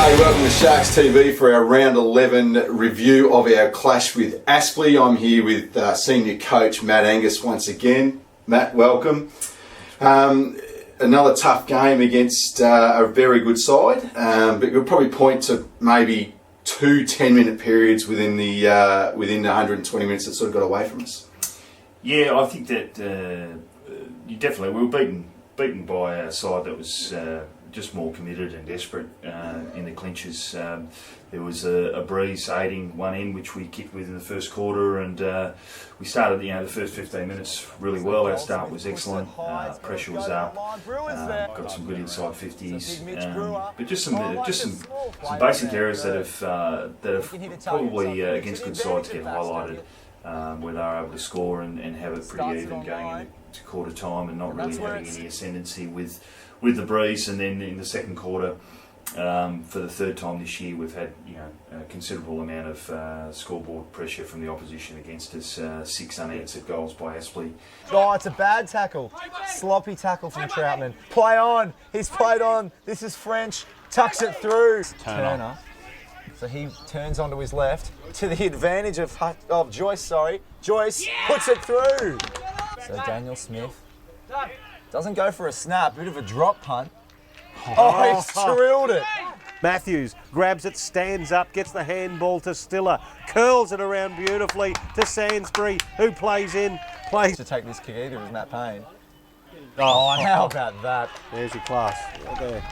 Hey, welcome to Sharks TV for our round 11 review of our clash with Aspley. I'm here with senior coach Matt Angus once again. Matt, welcome. Another tough game against a very good side, but we'll probably point to maybe two 10-minute periods within the 120 minutes that sort of got away from us. Yeah, I think that we were beaten by a side that was just more committed and desperate in the clinches. There was a breeze aiding one end, which we kicked with in the first quarter, and we started the first 15 minutes really well. Our start was excellent, pressure was up, got some good inside 50s, but just some basic errors that have probably against good sides get highlighted, where they're able to score and have it pretty even going into quarter time and not really having any ascendancy with the breeze. And then in the second quarter, for the third time this year, we've had a considerable amount of scoreboard pressure from the opposition against us. 6 unanswered goals by Aspley. Oh, it's a bad tackle. Sloppy tackle from Troutman. Play on. He's played on. This is French. Tucks it through. Turner. So he turns onto his left to the advantage of Joyce. Joyce puts it through. So Daniel Smith doesn't go for a snap. Bit of a drop punt. Oh, he's drilled it. Matthews grabs it, stands up, gets the handball to Stiller, curls it around beautifully to Sansbury, who plays To take this kick either is Matt Payne. Oh, how about that? There's your class, right there.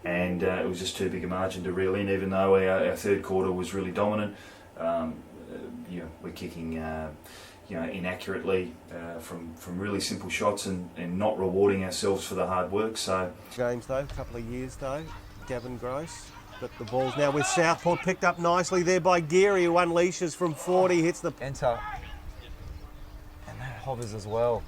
And it was just too big a margin to reel in, even though our third quarter was really dominant. We're kicking inaccurately from really simple shots and not rewarding ourselves for the hard work. So games though, a couple of years though, Gavin Gross. But the ball's now with Southport, picked up nicely there by Geary, who unleashes from 40, hits the enter. And that hovers as well.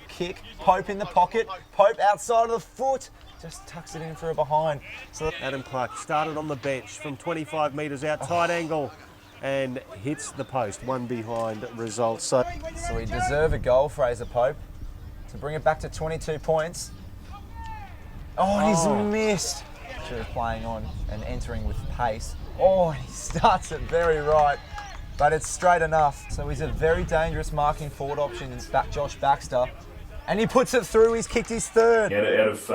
Kick, Pope in the pocket, Pope outside of the foot. Just tucks it in for a behind. So Adam Clark started on the bench from 25 metres out, tight angle, and hits the post. One behind results. So we deserve a goal, Fraser Pope, to bring it back to 22 points. Oh, he's missed. Sure, playing on and entering with pace. Oh, he starts it very right, but it's straight enough. So he's a very dangerous marking forward option in Josh Baxter. And he puts it through. He's kicked his third. Out of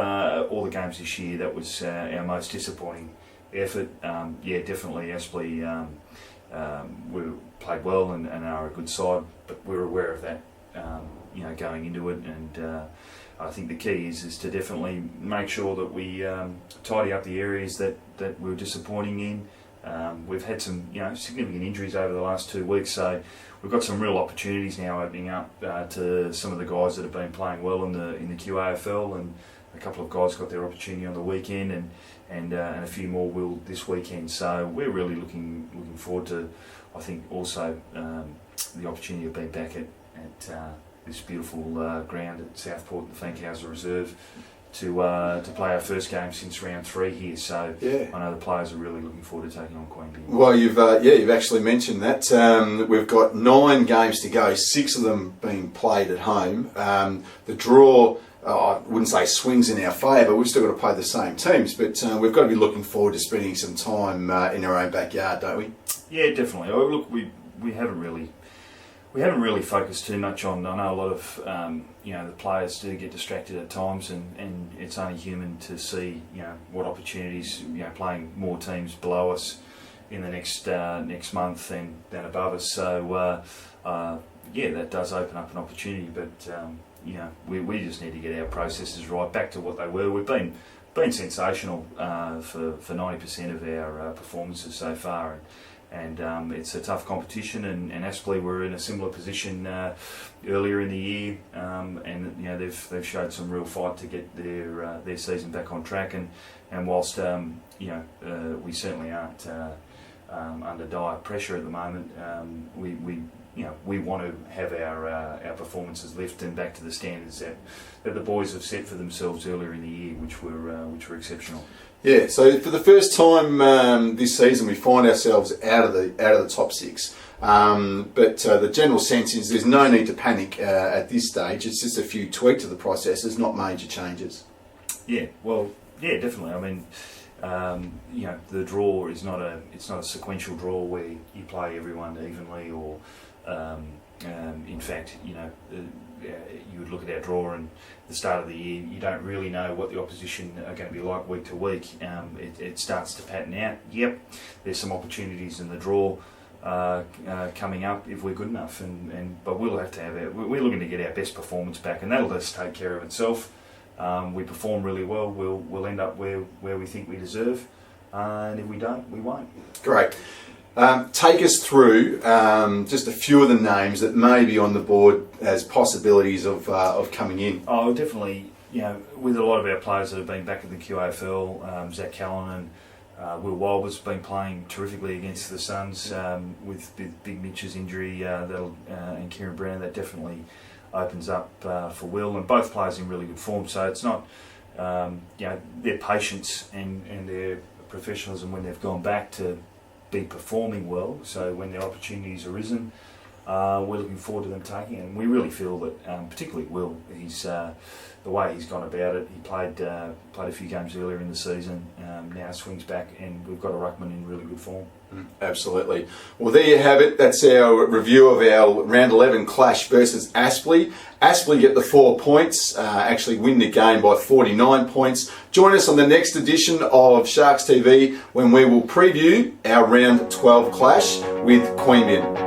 all the games this year, that was our most disappointing effort. Definitely Aspley we played well and are a good side, but we're aware of that going into it. And I think the key is to definitely make sure that we tidy up the areas that we're disappointing in. We've had some significant injuries over the last 2 weeks, so we've got some real opportunities now opening up to some of the guys that have been playing well in the QAFL, and a couple of guys got their opportunity on the weekend, and a few more will this weekend. So we're really looking forward to, I think, also the opportunity of being back at this beautiful ground at Southport, the Fankhauser Reserve, to play our first game since round 3 here. So yeah. I know the players are really looking forward to taking on Queanbeyan. Well, you've actually mentioned that. We've got 9 games to go, 6 of them being played at home. The draw, I wouldn't say swings in our favour. We've still got to play the same teams, but we've got to be looking forward to spending some time in our own backyard, don't we? Yeah, definitely. Look, we haven't really focused too much on. I know a lot of the players do get distracted at times, and it's only human to see what opportunities playing more teams below us in the next month than above us. So that does open up an opportunity, but we just need to get our processes right, back to what they were. We've been sensational for 90% of our performances so far. And it's a tough competition, and Aspley were in a similar position earlier in the year, and they've showed some real fight to get their season back on track. And whilst we certainly aren't under dire pressure at the moment, we want to have our performances lift and back to the standards that the boys have set for themselves earlier in the year, which were exceptional. Yeah, so for the first time this season, we find ourselves out of the top 6. But the general sense is there's no need to panic at this stage. It's just a few tweaks to the processes, not major changes. Yeah, well, yeah, definitely. I mean, the draw is not a sequential draw where you play everyone evenly, or in fact, you would look at our draw and the start of the year, you don't really know what the opposition are going to be like week to week. It starts to pattern out. Yep, there's some opportunities in the draw coming up if we're good enough, but we'll have to have we're looking to get our best performance back, and that'll just take care of itself. We perform really well, we'll end up where we think we deserve, and if we don't, we won't. Great. Take us through just a few of the names that may be on the board as possibilities of coming in. Oh, definitely. With a lot of our players that have been back in the QAFL, Zach Callanan, Will Wilber's been playing terrifically against the Suns with Big Mitch's injury, and Kieran Brown. That definitely opens up for Will, and both players in really good form. So it's not, their patience and their professionalism when they've gone back to be performing well. So when their opportunities arisen, we're looking forward to them taking it. And we really feel that, particularly Will, he's the way he's gone about it. He played a few games earlier in the season, now swings back, and we've got a ruckman in really good form. Absolutely. Well, there you have it. That's our review of our round 11 clash versus Aspley. Aspley get the 4 points, actually win the game by 49 points. Join us on the next edition of Sharks TV when we will preview our round 12 clash with Queanbeyan.